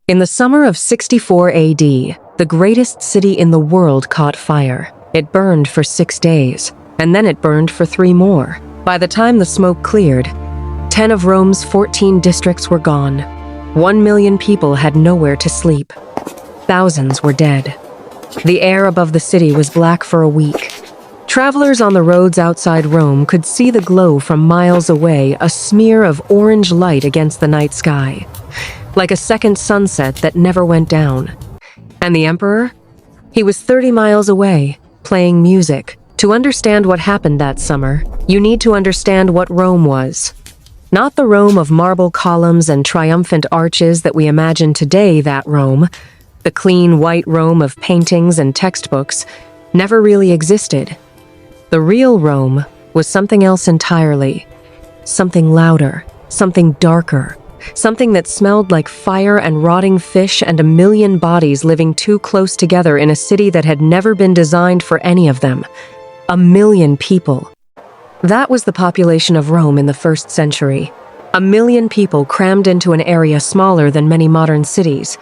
In the summer of 64 AD, the greatest city in the world caught fire. It burned for 6 days, and then it burned for 3 more. By the time the smoke cleared, 10 of Rome's 14 districts were gone. 1 million people had nowhere to sleep. Thousands were dead. The air above the city was black for a week. Travelers on the roads outside Rome could see the glow from miles away, a smear of orange light against the night sky, like a second sunset that never went down. And the emperor? He was 30 miles away, playing music. To understand what happened that summer, you need to understand what Rome was. Not the Rome of marble columns and triumphant arches that we imagine today. That Rome, the clean white Rome of paintings and textbooks, never really existed. The real Rome was something else entirely. Something louder, something darker, something that smelled like fire and rotting fish and a million bodies living too close together in a city that had never been designed for any of them. 1 million people. That was the population of Rome in the 1st century. 1 million people crammed into an area smaller than many modern cities.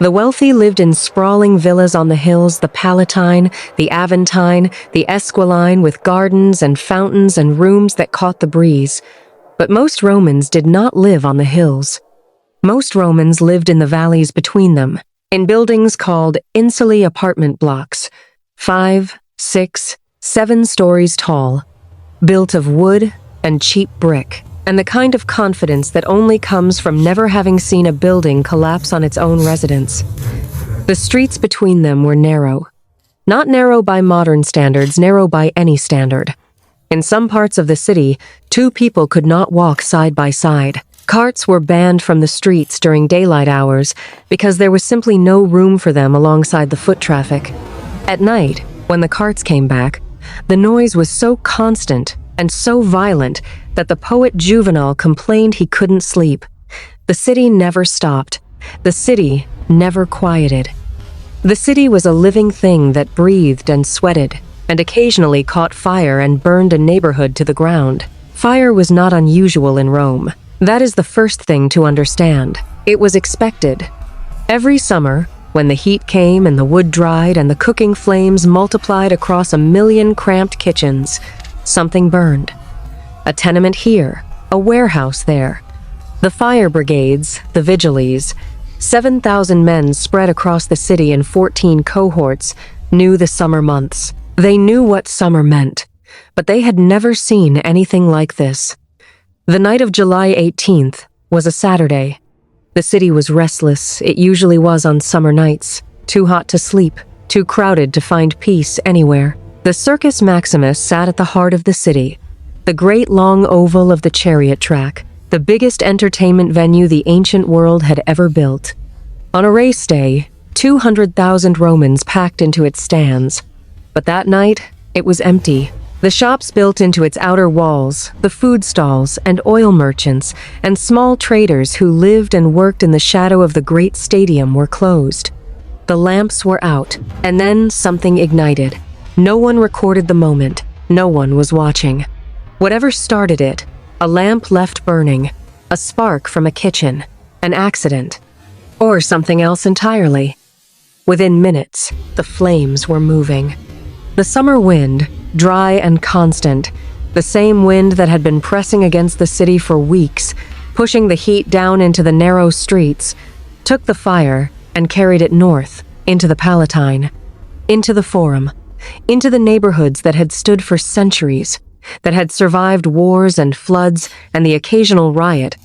The wealthy lived in sprawling villas on the hills, the Palatine, the Aventine, the Esquiline, with gardens and fountains and rooms that caught the breeze. But most Romans did not live on the hills. Most Romans lived in the valleys between them, in buildings called insulae apartment blocks, 5, 6, 7 stories tall, built of wood and cheap brick, and the kind of confidence that only comes from never having seen a building collapse on its own residents. The streets between them were narrow. Not narrow by modern standards, narrow by any standard. In some parts of the city, 2 people could not walk side by side. Carts were banned from the streets during daylight hours because there was simply no room for them alongside the foot traffic. At night, when the carts came back, the noise was so constant and so violent that the poet Juvenal complained he couldn't sleep. The city never stopped. The city never quieted. The city was a living thing that breathed and sweated, and occasionally caught fire and burned a neighborhood to the ground. Fire was not unusual in Rome. That is the first thing to understand. It was expected. Every summer, when the heat came and the wood dried and the cooking flames multiplied across 1 million cramped kitchens, something burned. A tenement here, a warehouse there. The fire brigades, the vigiles, 7,000 men spread across the city in 14 cohorts, knew the summer months. They knew what summer meant, but they had never seen anything like this. The night of July 18th was a Saturday. The city was restless. It usually was on summer nights. Too hot to sleep, too crowded to find peace anywhere. The Circus Maximus sat at the heart of the city, the great long oval of the chariot track, the biggest entertainment venue the ancient world had ever built. On a race day, 200,000 Romans packed into its stands. But that night, it was empty. The shops built into its outer walls, the food stalls and oil merchants and small traders who lived and worked in the shadow of the great stadium were closed. The lamps were out, and then something ignited. No one recorded the moment. No one was watching. Whatever started it, a lamp left burning, a spark from a kitchen, an accident, or something else entirely. Within minutes, the flames were moving. The summer wind, dry and constant, the same wind that had been pressing against the city for weeks, pushing the heat down into the narrow streets, took the fire and carried it north, into the Palatine, into the Forum, into the neighborhoods that had stood for centuries, that had survived wars and floods and the occasional riot,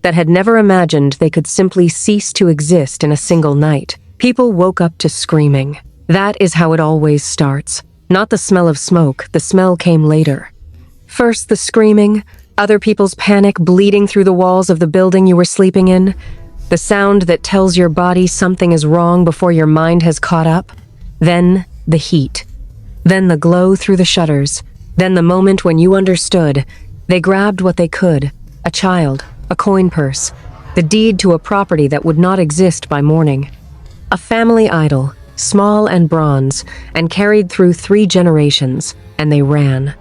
that had never imagined they could simply cease to exist in a single night. People woke up to screaming. That is how it always starts. Not the smell of smoke, the smell came later. First the screaming, other people's panic bleeding through the walls of the building you were sleeping in, the sound that tells your body something is wrong before your mind has caught up. Then the heat. Then the glow through the shutters. Then the moment when you understood. They grabbed what they could, a child, a coin purse, the deed to a property that would not exist by morning. A family idol, small and bronze, and carried through 3 generations, and they ran.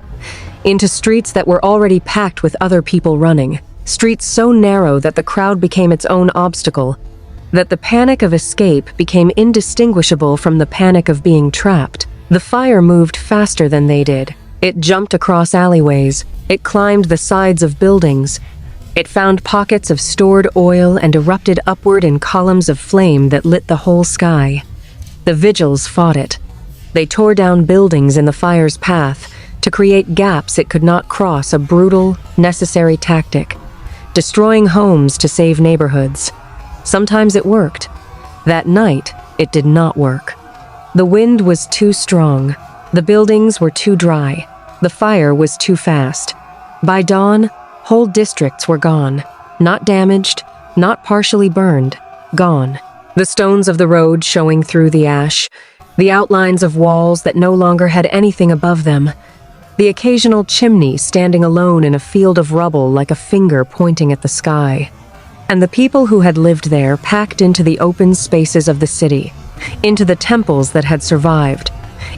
Into streets that were already packed with other people running, streets so narrow that the crowd became its own obstacle, that the panic of escape became indistinguishable from the panic of being trapped. The fire moved faster than they did. It jumped across alleyways. It climbed the sides of buildings. It found pockets of stored oil and erupted upward in columns of flame that lit the whole sky. The vigils fought it. They tore down buildings in the fire's path to create gaps it could not cross, a brutal, necessary tactic, destroying homes to save neighborhoods. Sometimes it worked. That night, it did not work. The wind was too strong. The buildings were too dry. The fire was too fast. By dawn, whole districts were gone. Not damaged, not partially burned. Gone. The stones of the road showing through the ash. The outlines of walls that no longer had anything above them. The occasional chimney standing alone in a field of rubble like a finger pointing at the sky. And the people who had lived there packed into the open spaces of the city, into the temples that had survived,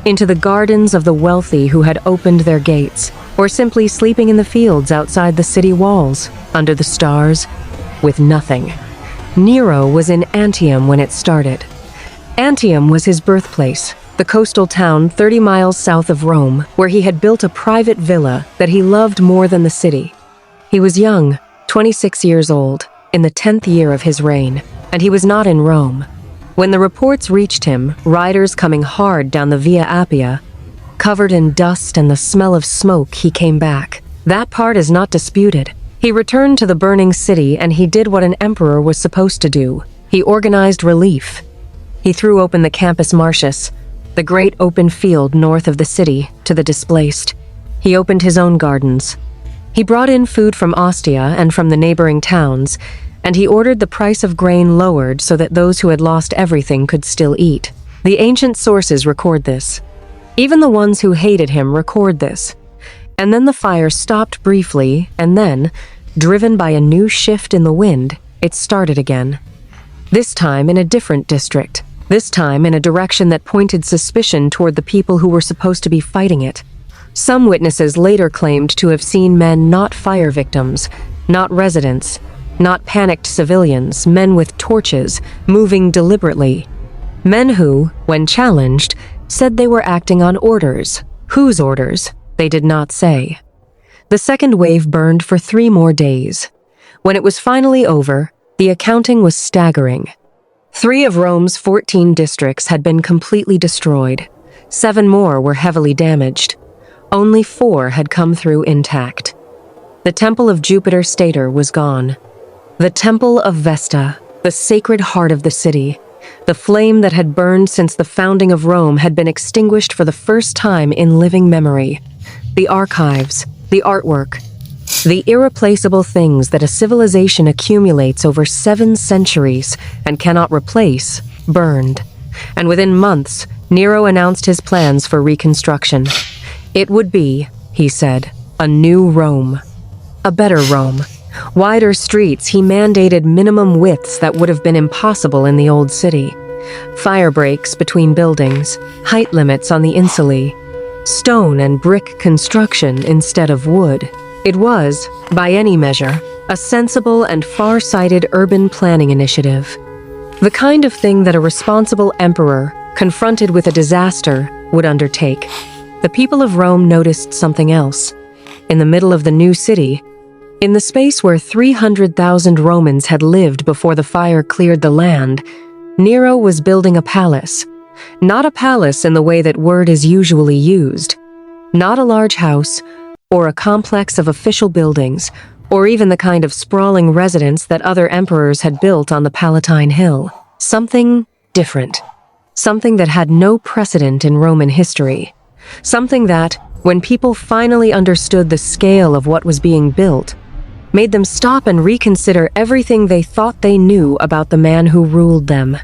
into the gardens of the wealthy who had opened their gates, or simply sleeping in the fields outside the city walls, under the stars, with nothing. Nero was in Antium when it started. Antium was his birthplace, the coastal town 30 miles south of Rome, where he had built a private villa that he loved more than the city. He was young, 26 years old, in the 10th year of his reign, and he was not in Rome. When the reports reached him, riders coming hard down the Via Appia, covered in dust and the smell of smoke, he came back. That part is not disputed. He returned to the burning city and he did what an emperor was supposed to do. He organized relief. He threw open the Campus Martius, the great open field north of the city, to the displaced. He opened his own gardens. He brought in food from Ostia and from the neighboring towns, and he ordered the price of grain lowered so that those who had lost everything could still eat. The ancient sources record this. Even the ones who hated him record this. And then the fire stopped briefly, and then, driven by a new shift in the wind, it started again. This time in a different district. This time in a direction that pointed suspicion toward the people who were supposed to be fighting it. Some witnesses later claimed to have seen men not fire victims, not residents, not panicked civilians, men with torches, moving deliberately. Men who, when challenged, said they were acting on orders. Whose orders? They did not say. The second wave burned for 3 more days. When it was finally over, the accounting was staggering. 3 of Rome's 14 districts had been completely destroyed. 7 more were heavily damaged. Only 4 had come through intact. The temple of Jupiter Stator was gone. The temple of Vesta, the sacred heart of the city, the flame that had burned since the founding of Rome, had been extinguished for the first time in living memory. The archives, the artwork, the irreplaceable things that a civilization accumulates over 7 centuries and cannot replace, burned. And within months, Nero announced his plans for reconstruction. It would be, he said, a new Rome. A better Rome. Wider streets. He mandated minimum widths that would have been impossible in the old city. Fire breaks between buildings, height limits on the insulae, stone and brick construction instead of wood. It was, by any measure, a sensible and far-sighted urban planning initiative. The kind of thing that a responsible emperor, confronted with a disaster, would undertake. The people of Rome noticed something else. In the middle of the new city, in the space where 300,000 Romans had lived before the fire cleared the land, Nero was building a palace. Not a palace in the way that word is usually used. Not a large house, or a complex of official buildings, or even the kind of sprawling residence that other emperors had built on the Palatine Hill. Something different. Something that had no precedent in Roman history. Something that, when people finally understood the scale of what was being built, made them stop and reconsider everything they thought they knew about the man who ruled them.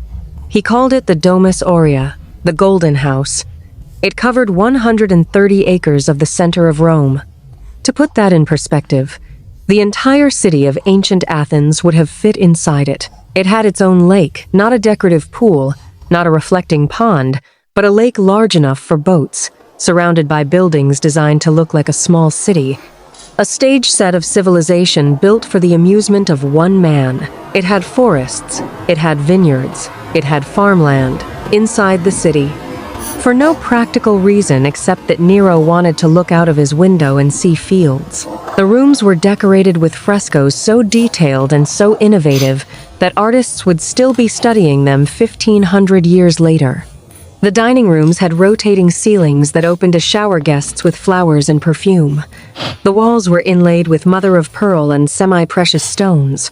He called it the Domus Aurea, the Golden House. It covered 130 acres of the center of Rome. To put that in perspective, the entire city of ancient Athens would have fit inside it. It had its own lake, not a decorative pool, not a reflecting pond, but a lake large enough for boats, surrounded by buildings designed to look like a small city. A stage set of civilization built for the amusement of one man. It had forests, it had vineyards, it had farmland, inside the city. For no practical reason except that Nero wanted to look out of his window and see fields. The rooms were decorated with frescoes so detailed and so innovative that artists would still be studying them 1,500 years later. The dining rooms had rotating ceilings that opened to shower guests with flowers and perfume. The walls were inlaid with mother-of-pearl and semi-precious stones.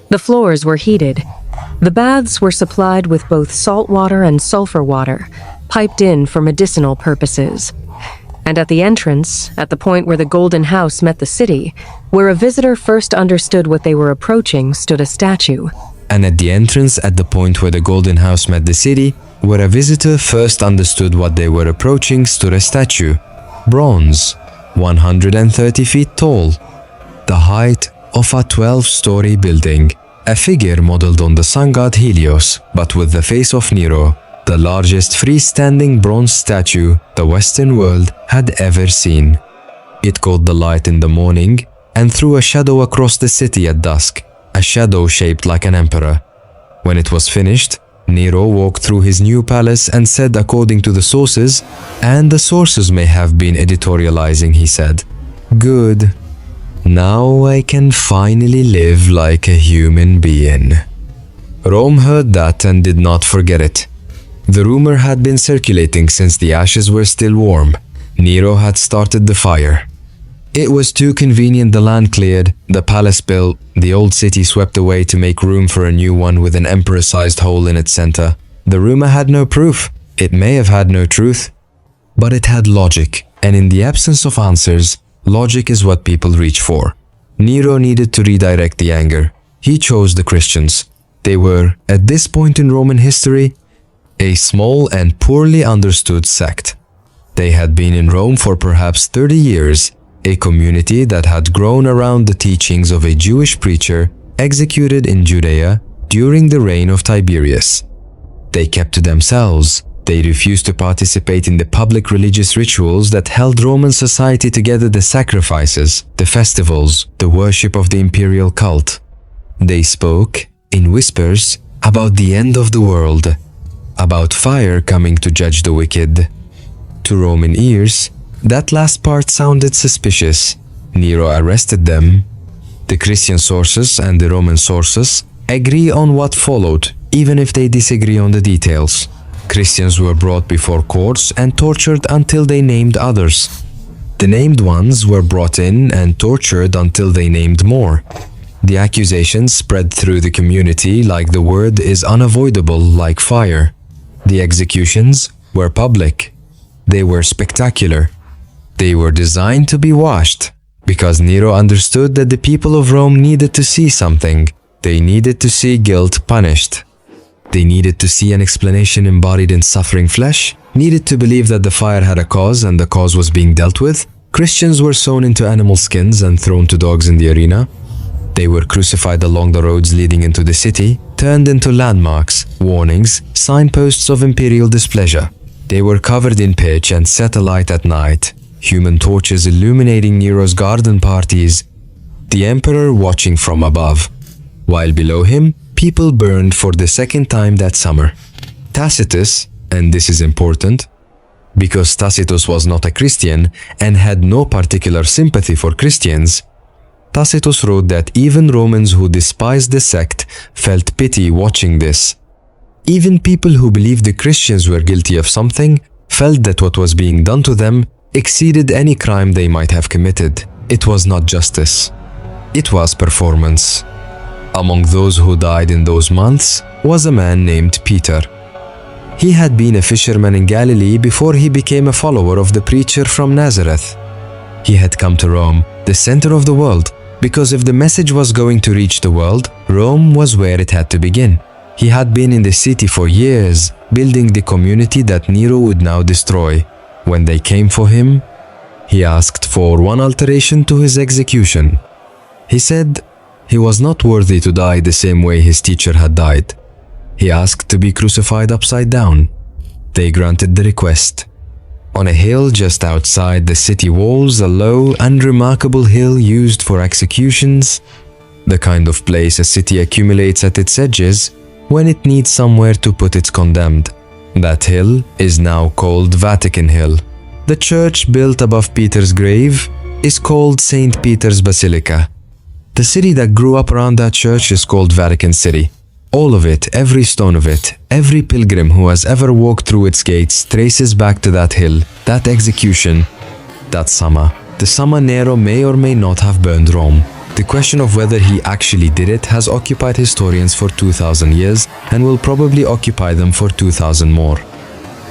The floors were heated. The baths were supplied with both salt water and sulfur water, piped in for medicinal purposes. And at the entrance, at the point where the Golden House met the city, where a visitor first understood what they were approaching, stood a statue. And at the entrance, at the point where the Golden House met the city, where a visitor first understood what they were approaching, stood a statue. Bronze, 130 feet tall. The height of a 12-story building. A figure modeled on the sun god Helios, but with the face of Nero. The largest freestanding bronze statue the Western world had ever seen. It caught the light in the morning and threw a shadow across the city at dusk, a shadow shaped like an emperor. When it was finished, Nero walked through his new palace and said, according to the sources, and the sources may have been editorializing, he said, "Good. Now I can finally live like a human being." Rome heard that and did not forget it. The rumor had been circulating since the ashes were still warm. Nero had started the fire. It was too convenient. The land cleared, the palace built, the old city swept away to make room for a new one with an emperor-sized hole in its center. The rumor had no proof. It may have had no truth. But it had logic, and in the absence of answers, logic is what people reach for. Nero needed to redirect the anger. He chose the Christians. They were, at this point in Roman history, a small and poorly understood sect. They had been in Rome for perhaps 30 years, a community that had grown around the teachings of a Jewish preacher executed in Judea during the reign of Tiberius. They kept to themselves. They refused to participate in the public religious rituals that held Roman society together: the sacrifices, the festivals, the worship of the imperial cult. They spoke, in whispers, about the end of the world, about fire coming to judge the wicked. To Roman ears, that last part sounded suspicious. Nero arrested them. The Christian sources and the Roman sources agree on what followed, even if they disagree on the details. Christians were brought before courts and tortured until they named others. The named ones were brought in and tortured until they named more. The accusations spread through the community like the word is unavoidable, like fire. The executions were public. They were spectacular. They were designed to be watched, because Nero understood that the people of Rome needed to see something. They needed to see guilt punished. They needed to see an explanation embodied in suffering flesh, needed to believe that the fire had a cause and the cause was being dealt with. Christians were sewn into animal skins and thrown to dogs in the arena. They were crucified along the roads leading into the city, turned into landmarks, warnings, signposts of imperial displeasure. They were covered in pitch and set alight at night, human torches illuminating Nero's garden parties, the emperor watching from above, while below him, people burned for the second time that summer. Tacitus, and this is important, because Tacitus was not a Christian and had no particular sympathy for Christians, Tacitus wrote that even Romans who despised the sect felt pity watching this. Even people who believed the Christians were guilty of something felt that what was being done to them exceeded any crime they might have committed. It was not justice. It was performance. Among those who died in those months was a man named Peter. He had been a fisherman in Galilee before he became a follower of the preacher from Nazareth. He had come to Rome, the center of the world, because if the message was going to reach the world, Rome was where it had to begin. He had been in the city for years, building the community that Nero would now destroy. When they came for him, he asked for one alteration to his execution. He said he was not worthy to die the same way his teacher had died. He asked to be crucified upside down. They granted the request. On a hill just outside the city walls, a low, unremarkable hill used for executions, the kind of place a city accumulates at its edges when it needs somewhere to put its condemned. That hill is now called Vatican Hill. The church built above Peter's grave is called St. Peter's Basilica. The city that grew up around that church is called Vatican City. All of it, every stone of it, every pilgrim who has ever walked through its gates traces back to that hill, that execution, that summer. The summer Nero may or may not have burned Rome. The question of whether he actually did it has occupied historians for 2,000 years and will probably occupy them for 2,000 more.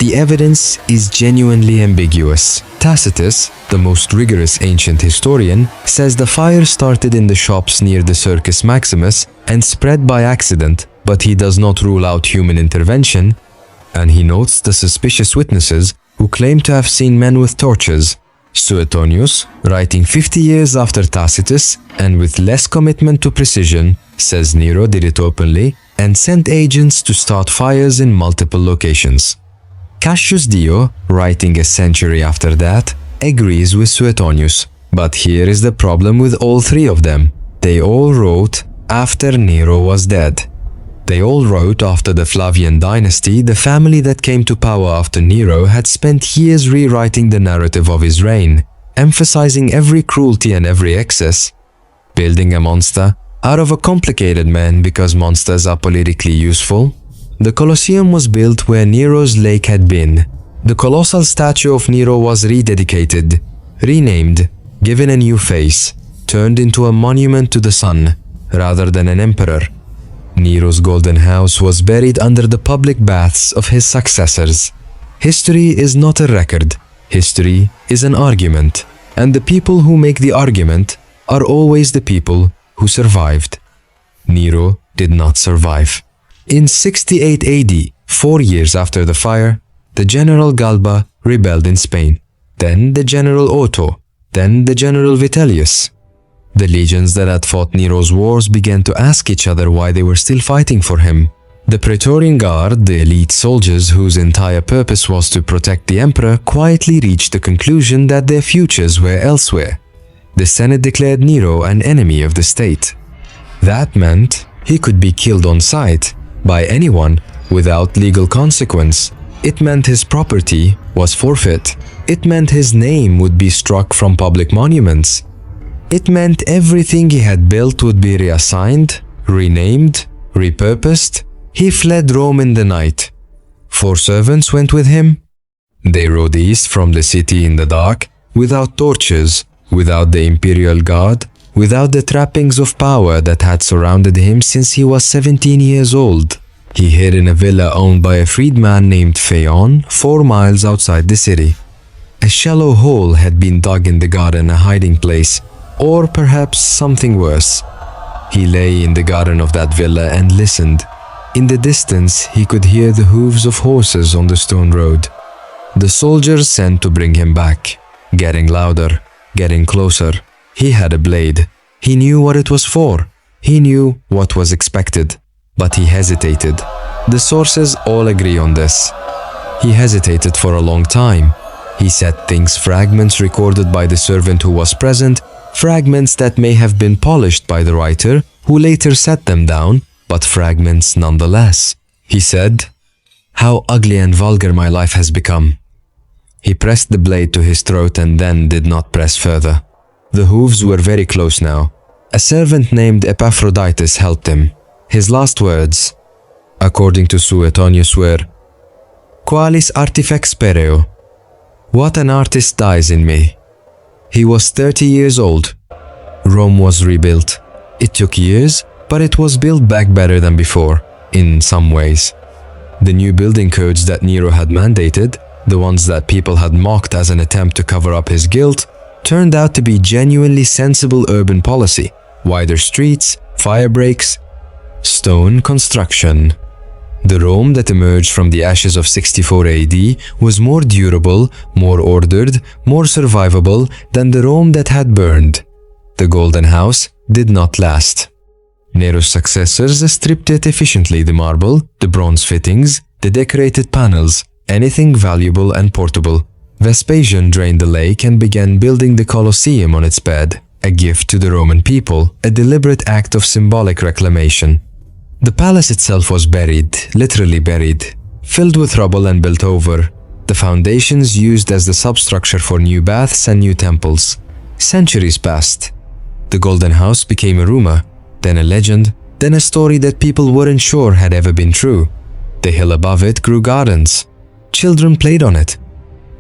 The evidence is genuinely ambiguous. Tacitus, the most rigorous ancient historian, says the fire started in the shops near the Circus Maximus and spread by accident, but he does not rule out human intervention, and he notes the suspicious witnesses who claim to have seen men with torches. Suetonius, writing 50 years after Tacitus and with less commitment to precision, says Nero did it openly and sent agents to start fires in multiple locations. Cassius Dio, writing a century after that, agrees with Suetonius. But here is the problem with all three of them. They all wrote after Nero was dead. They all wrote after the Flavian dynasty. The family that came to power after Nero had spent years rewriting the narrative of his reign, emphasizing every cruelty and every excess, building a monster out of a complicated man because monsters are politically useful. The Colosseum was built where Nero's lake had been. The colossal statue of Nero was rededicated, renamed, given a new face, turned into a monument to the sun, rather than an emperor. Nero's golden house was buried under the public baths of his successors. History is not a record. History is an argument, and the people who make the argument are always the people who survived. Nero did not survive. In 68 AD, 4 years after the fire, the General Galba rebelled in Spain. Then the General Otho. Then the General Vitellius. The legions that had fought Nero's wars began to ask each other why they were still fighting for him. The Praetorian Guard, the elite soldiers whose entire purpose was to protect the emperor, quietly reached the conclusion that their futures were elsewhere. The Senate declared Nero an enemy of the state. That meant he could be killed on sight by anyone without legal consequence. It meant his property was forfeit. It meant his name would be struck from public monuments. It meant everything he had built would be reassigned, renamed, repurposed. He fled Rome in the night. 4 servants went with him. They rode east from the city in the dark, without torches, without the imperial guard, without the trappings of power that had surrounded him since he was 17 years old. He hid in a villa owned by a freedman named Phaon, 4 miles outside the city. A shallow hole had been dug in the garden, a hiding place, or perhaps something worse. He lay in the garden of that villa and listened. In the distance, he could hear the hooves of horses on the stone road. The soldiers sent to bring him back, getting louder, getting closer. He had a blade. He knew what it was for. He knew what was expected. But he hesitated. The sources all agree on this. He hesitated for a long time. He said things, fragments recorded by the servant who was present, fragments that may have been polished by the writer, who later set them down, but fragments nonetheless. He said, "How ugly and vulgar my life has become." He pressed the blade to his throat and then did not press further. The hooves were very close now. A servant named Epaphroditus helped him. His last words, according to Suetonius, were, "Qualis artifex pereo?" What an artist dies in me. He was 30 years old. Rome was rebuilt. It took years, but it was built back better than before, in some ways. The new building codes that Nero had mandated, the ones that people had mocked as an attempt to cover up his guilt, turned out to be genuinely sensible urban policy. Wider streets, fire breaks, stone construction. The Rome that emerged from the ashes of 64 AD was more durable, more ordered, more survivable than the Rome that had burned. The Golden House did not last. Nero's successors stripped it efficiently: the marble, the bronze fittings, the decorated panels, anything valuable and portable. Vespasian drained the lake and began building the Colosseum on its bed, a gift to the Roman people, a deliberate act of symbolic reclamation. The palace itself was buried, literally buried, filled with rubble and built over, the foundations used as the substructure for new baths and new temples. Centuries passed. The Golden House became a rumor, then a legend, then a story that people weren't sure had ever been true. The hill above it grew gardens. Children played on it.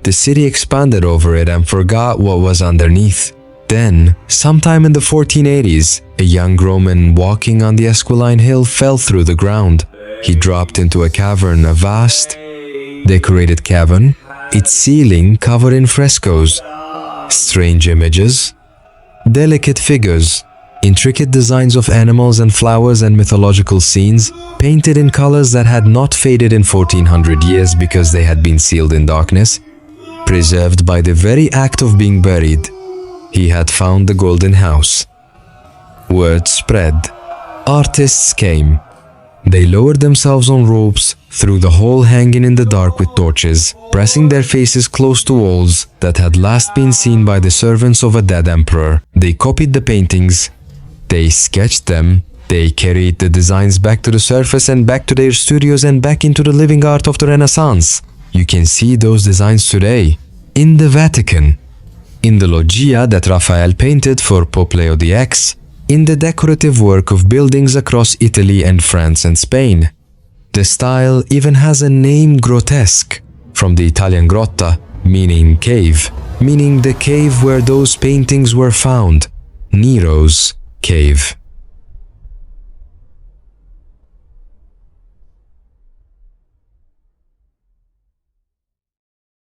The city expanded over it and forgot what was underneath. Then, sometime in the 1480s, a young Roman walking on the Esquiline Hill fell through the ground. He dropped into a cavern, a vast, decorated cavern, its ceiling covered in frescoes. Strange images, delicate figures, intricate designs of animals and flowers and mythological scenes, painted in colors that had not faded in 1400 years because they had been sealed in darkness, preserved by the very act of being buried. He had found the Golden House. Word spread. Artists came. They lowered themselves on ropes through the hole, hanging in the dark with torches, pressing their faces close to walls that had last been seen by the servants of a dead emperor. They copied the paintings. They sketched them. They carried the designs back to the surface and back to their studios and back into the living art of the Renaissance. You can see those designs today in the Vatican, in the loggia that Raphael painted for Pope Leo X, in the decorative work of buildings across Italy and France and Spain. The style even has a name, grotesque, from the Italian grotta, meaning cave, meaning the cave where those paintings were found, Nero's cave.